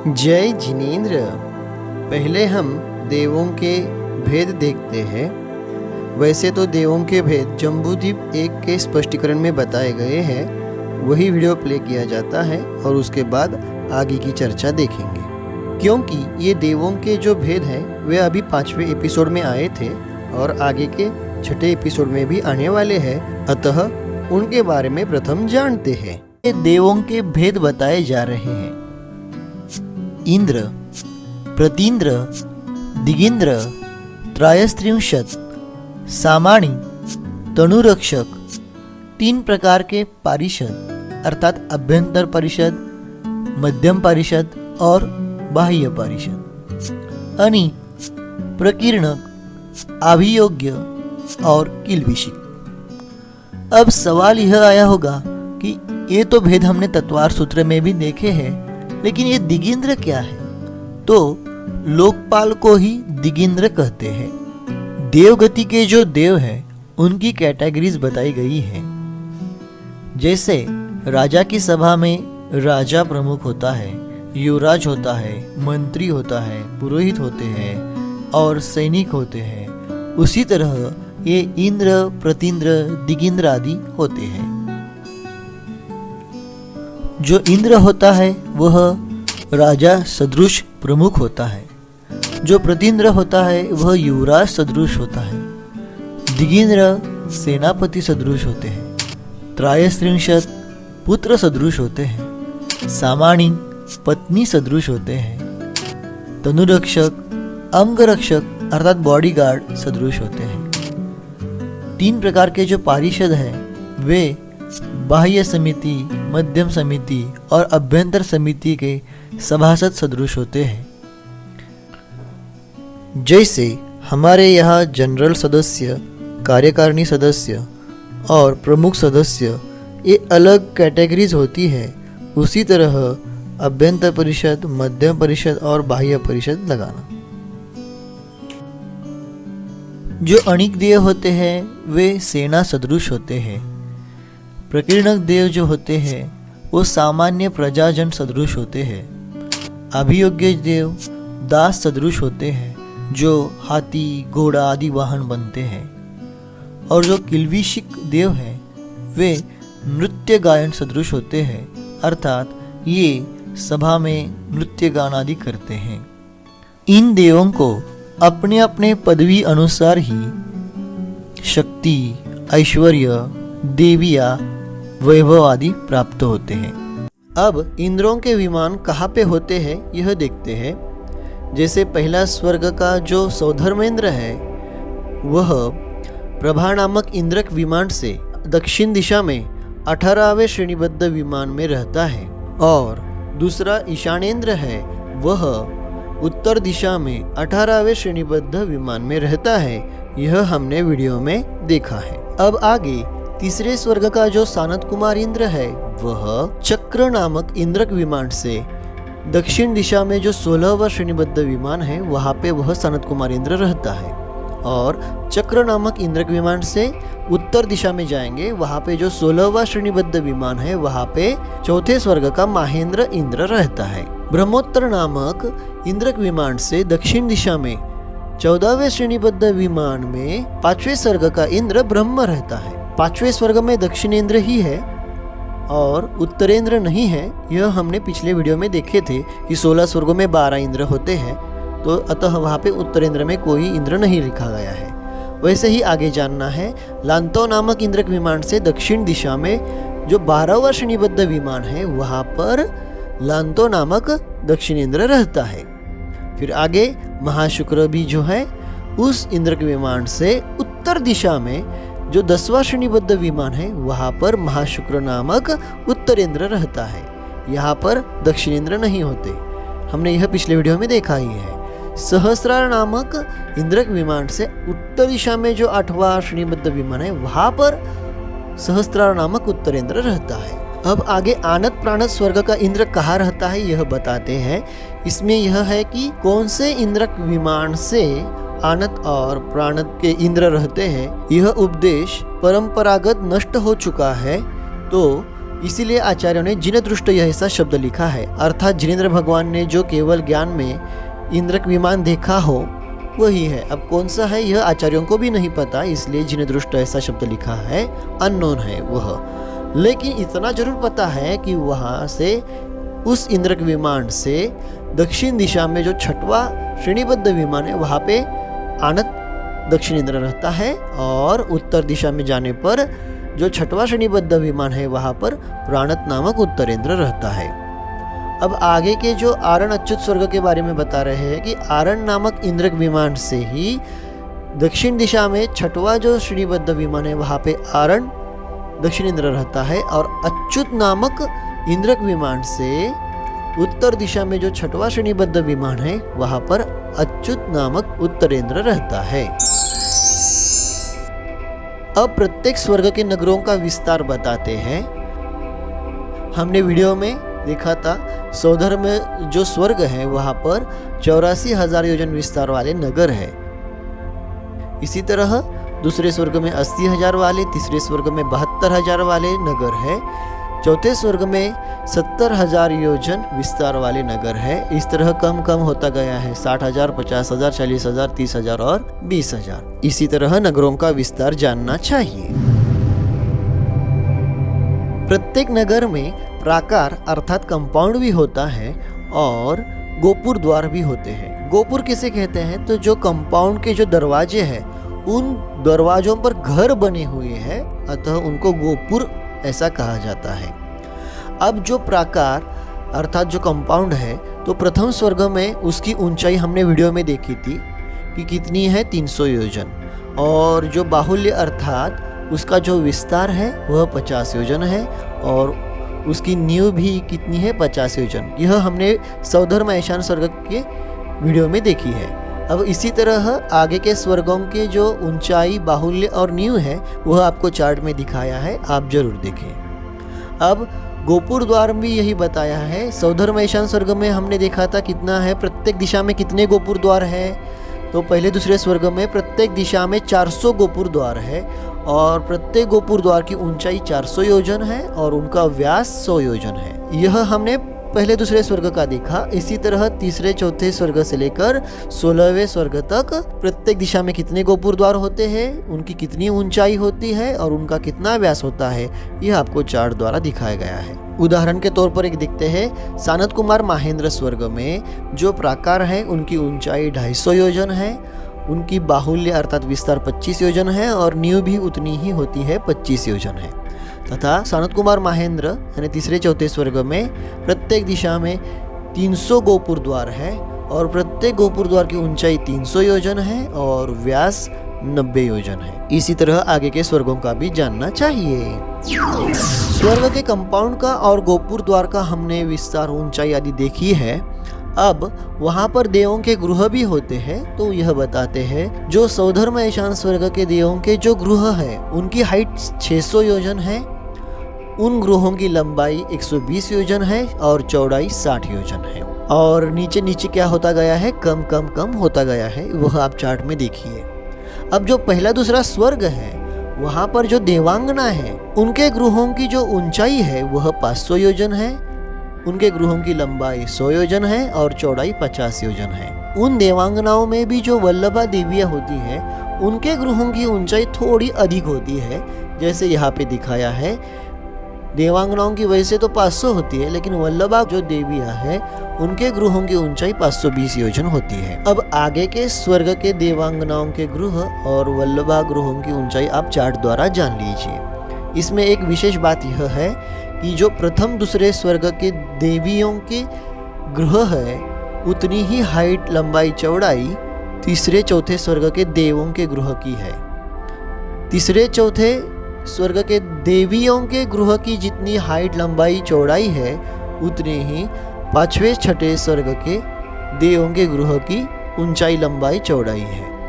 जय जिनेंद्र। पहले हम देवों के भेद देखते हैं। वैसे तो देवों के भेद जम्बूद्वीप 1 के स्पष्टीकरण में बताए गए हैं, वही वीडियो प्ले किया जाता है और उसके बाद आगे की चर्चा देखेंगे। क्योंकि ये देवों के जो भेद हैं वे अभी 5वें एपिसोड में आए थे और आगे के 6ठे एपिसोड में भी आने वाले हैं, अतः उनके बारे में प्रथम जानते हैं। ये देवों के भेद बताए जा रहे हैं। इंद्र, प्रतींद्र, दिगींद्र, त्रयस्त्रिंशत्, सामाणी, तनुरक्षक, 3 प्रकार के पारिषद अर्थात अभ्यंतर परिषद, मध्यम परिषद और बाह्य परिषद, अनीक, प्रकीर्णक, अभियोग्य और किल्बिषिक। अब सवाल यह आया होगा कि ये तो भेद हमने तत्वार सूत्र में भी देखे हैं, लेकिन ये दिगींद्र क्या है? तो लोकपाल को ही दिगींद्र कहते हैं। देवगति के जो देव हैं उनकी कैटेगरीज बताई गई हैं। जैसे राजा की सभा में राजा प्रमुख होता है, युवराज होता है, मंत्री होता है, पुरोहित होते हैं और सैनिक होते हैं। उसी तरह ये इंद्र, प्रतींद्र, दिगींद्र आदि होते हैं। जो इंद्र होता है वह राजा सदृश प्रमुख होता है, जो प्रतींद्र होता है वह युवराज सदृश होता है, दिगींद्र सेनापति सदृश होते हैं, त्रयस्त्रिंशत् पुत्र सदृश होते हैं, सामाणी पत्नी सदृश होते हैं, तनुरक्षक अंगरक्षक अर्थात बॉडीगार्ड सदृश होते हैं। 3 प्रकार के जो पारिषद हैं वे बाह्य समिति, मध्यम समिति और अभ्यंतर समिति के सभासद सदृश होते हैं। जैसे हमारे यहाँ जनरल सदस्य, कार्यकारिणी सदस्य और प्रमुख सदस्य ये अलग कैटेगरीज होती है, उसी तरह अभ्यंतर परिषद, मध्यम परिषद और बाह्य परिषद लगाना। जो अणिक देव होते हैं वे सेना सदृश होते हैं। प्रकीर्णक देव जो होते हैं वो सामान्य प्रजाजन सदृश होते हैं। अभियोग्य देव दास सदृश होते हैं जो हाथी, घोड़ा आदि वाहन बनते हैं। और जो किल्बिषिक देव हैं वे नृत्य गायन सदृश होते हैं, अर्थात ये सभा में नृत्य गान आदि करते हैं। इन देवों को अपने अपने पदवी अनुसार ही शक्ति, ऐश्वर्य, देविया, वैभव आदि प्राप्त होते हैं। अब इंद्रों के विमान कहाँ पे होते हैं यह देखते हैं। जैसे पहला स्वर्ग का जो सौधर्मेंद्र है वह प्रभा नामक इंद्रक विमान से दक्षिण दिशा में 18वें श्रेणीबद्ध विमान में रहता है, और दूसरा ईशानेंद्र है वह उत्तर दिशा में 18वें श्रेणीबद्ध विमान में रहता है। यह हमने वीडियो में देखा है। अब आगे तीसरे स्वर्ग का जो सानत कुमार इंद्र है वह चक्र नामक इंद्रक विमान से दक्षिण दिशा में जो 16वां श्रेणीबद्ध विमान है वहाँ पे वह सानत कुमार इंद्र रहता है। और चक्र नामक इंद्रक विमान से उत्तर दिशा में जाएंगे, वहाँ पे जो 16वां श्रेणीबद्ध विमान है वहाँ पे चौथे स्वर्ग का महेंद्र इंद्र रहता है। ब्रह्मोत्तर नामक इंद्रक विमान से दक्षिण दिशा में 14वें श्रेणीबद्ध विमान में 5वें स्वर्ग का इंद्र ब्रह्म रहता है। 5वें स्वर्ग में दक्षिणेंद्र ही है और उत्तरेंद्र नहीं है। यह हमने पिछले वीडियो में देखे थे कि 16 स्वर्गों में 12 इंद्र होते हैं, तो अतः वहाँ पे उत्तरेंद्र में कोई इंद्र नहीं लिखा गया है। वैसे ही आगे जानना है, लांतो नामक इंद्रक विमान से दक्षिण दिशा में जो 12वां श्रेणीबद्ध विमान है वहाँ पर लांतो नामक दक्षिणेंद्र रहता है। फिर आगे महाशुक्र भी जो है उस इंद्रक विमान से उत्तर दिशा में जो 10वां श्रेणीबद्ध विमान है वहाँ पर महाशुक्र नामक उत्तरेंद्र रहता है। यहाँ पर दक्षिणेंद्र नहीं होते, हमने यह पिछले वीडियो में देखा ही है। सहस्रार नामक इंद्रक विमान से उत्तर दिशा में जो 8वां श्रेणीबद्ध विमान है वहाँ पर सहस्रार नामक उत्तरेंद्र रहता है। अब आगे आनत प्राणत स्वर्ग का इंद्र कहाँ रहता है यह बताते हैं। इसमें यह है कि कौन से इंद्रक विमान से आनत और प्राणत के इंद्र रहते हैं, यह उपदेश परंपरागत नष्ट हो चुका है, तो इसीलिए आचार्यों ने जिनदृष्ट यह ऐसा शब्द लिखा है, अर्थात जिनेंद्र भगवान ने जो केवल ज्ञान में इंद्रक विमान देखा हो वही है। अब कौन सा है यह आचार्यों को भी नहीं पता, इसलिए जिनदृष्ट ऐसा शब्द लिखा है, अननोन है वह। लेकिन इतना जरूर पता है कि वहां से उस इंद्रक विमान से दक्षिण दिशा में जो छठवा श्रेणीबद्ध विमान है वहां पे आनत दक्षिण इंद्र रहता है, और उत्तर दिशा में जाने पर जो छठवा श्रेणीबद्ध विमान है वहां पर प्राणत नामक उत्तरेंद्र रहता है। अब आगे के जो आरण अच्युत स्वर्ग के बारे में बता रहे हैं कि आरण नामक इंद्रक विमान से ही दक्षिण दिशा में छठवा जो श्रेणीबद्ध विमान है वहां पे आरण दक्षिण इंद्र रहता है, और अच्युत नामक इंद्रक विमान से उत्तर दिशा में जो छठवा श्रेणीबद्ध विमान है वहां पर अच्युत नामक उत्तरेंद्र रहता है। अब प्रत्येक स्वर्ग के नगरों का विस्तार बताते हैं। हमने वीडियो में देखा था सौधर में जो स्वर्ग है वहां पर 84,000 योजन विस्तार वाले नगर है। इसी तरह दूसरे स्वर्ग में 80,000 वाले, तीसरे स्वर्ग में 72,000 वाले नगर है, चौथे स्वर्ग में 70,000 योजन विस्तार वाले नगर है। इस तरह कम कम होता गया है, 60,000, 50,000, 40,000, 30,000 और 20,000। इसी तरह नगरों का विस्तार जानना चाहिए। प्रत्येक नगर में प्राकार अर्थात कंपाउंड भी होता है और गोपुर द्वार भी होते हैं। गोपुर किसे कहते हैं? तो जो कंपाउंड के जो दरवाजे हैं उन दरवाजों पर घर बने हुए हैं, अतः उनको गोपुर ऐसा कहा जाता है। अब जो प्राकार अर्थात जो कंपाउंड है, तो प्रथम स्वर्ग में उसकी ऊंचाई हमने वीडियो में देखी थी कि कितनी है, 300 योजन, और जो बाहुल्य अर्थात उसका जो विस्तार है वह 50 योजन है, और उसकी नींव भी कितनी है, 50 योजन। यह हमने सौधर्म ईशान स्वर्ग के वीडियो में देखी है। अब इसी तरह आगे के स्वर्गों के जो ऊंचाई, बाहुल्य और नींव है वह आपको चार्ट में दिखाया है, आप जरूर देखें। अब गोपुर द्वार भी यही बताया है। सौधर्म ईशान स्वर्ग में हमने देखा था कितना है, प्रत्येक दिशा में कितने गोपुर द्वार है। तो पहले दूसरे स्वर्ग में प्रत्येक दिशा में 400 गोपुर द्वार है, और प्रत्येक गोपुर द्वार की ऊंचाई 400 योजन है और उनका व्यास 100 योजन है। यह हमने पहले दूसरे स्वर्ग का देखा। इसी तरह तीसरे चौथे स्वर्ग से लेकर 16वें स्वर्ग तक प्रत्येक दिशा में कितने गोपुर द्वार होते हैं, उनकी कितनी ऊंचाई होती है और उनका कितना व्यास होता है, यह आपको चार्ट द्वारा दिखाया गया है। उदाहरण के तौर पर एक देखते हैं, सानत कुमार महेंद्र स्वर्ग में जो प्राकार है उनकी ऊंचाई 250 योजन है, उनकी बाहुल्य अर्थात विस्तार 25 योजन है, और नींव भी उतनी ही होती है, 25 योजन है। तथा सानत कुमार महेंद्र यानी तीसरे चौथे स्वर्ग में प्रत्येक दिशा में 300 गोपुर द्वार है, और प्रत्येक गोपुर द्वार की ऊंचाई 300 योजन है और व्यास 90 योजन है। इसी तरह आगे के स्वर्गों का भी जानना चाहिए। स्वर्ग के कंपाउंड का और गोपुर द्वार का हमने विस्तार, ऊंचाई आदि देखी है। अब वहां पर देवों के गृह भी होते हैं, तो यह बताते हैं जो सौधर्म ईशान स्वर्ग के देवों के जो गृह है उनकी हाइट 600 योजन है, उन गृहों की लंबाई 120 योजन है और चौड़ाई 60 योजन है। और नीचे नीचे क्या होता गया है, कम कम कम होता गया है, वह आप चार्ट में देखिए। अब जो पहला दूसरा स्वर्ग है वहां पर जो देवांगना है उनके गृहों की जो ऊंचाई है वह 500 योजन है, उनके गृहों की लंबाई 100 योजन है और चौड़ाई 50 योजन है। उन देवांगनाओं में भी जो वल्लभा देवियां होती है उनके गृहों की ऊंचाई थोड़ी अधिक होती है, जैसे यहाँ पे दिखाया है। देवांगनाओं की वैसे तो 500 होती है, लेकिन वल्लभा जो देवियां है उनके गृहों की ऊंचाई 520 योजन होती है। अब आगे के स्वर्ग के देवांगनाओं के गृह और वल्लभा गृहों की ऊंचाई आप चार्ट द्वारा जान लीजिए। इसमें एक विशेष बात यह है कि जो प्रथम दूसरे स्वर्ग के देवियों के गृह है उतनी ही हाइट, लंबाई, चौड़ाई तीसरे चौथे स्वर्ग के देवों के गृह की है। तीसरे चौथे स्वर्ग के देवियों के गृह की जितनी हाइट, लंबाई, चौड़ाई है उतने ही पांचवें छठे स्वर्ग के देवों के गृह की ऊंचाई, लंबाई, चौड़ाई है।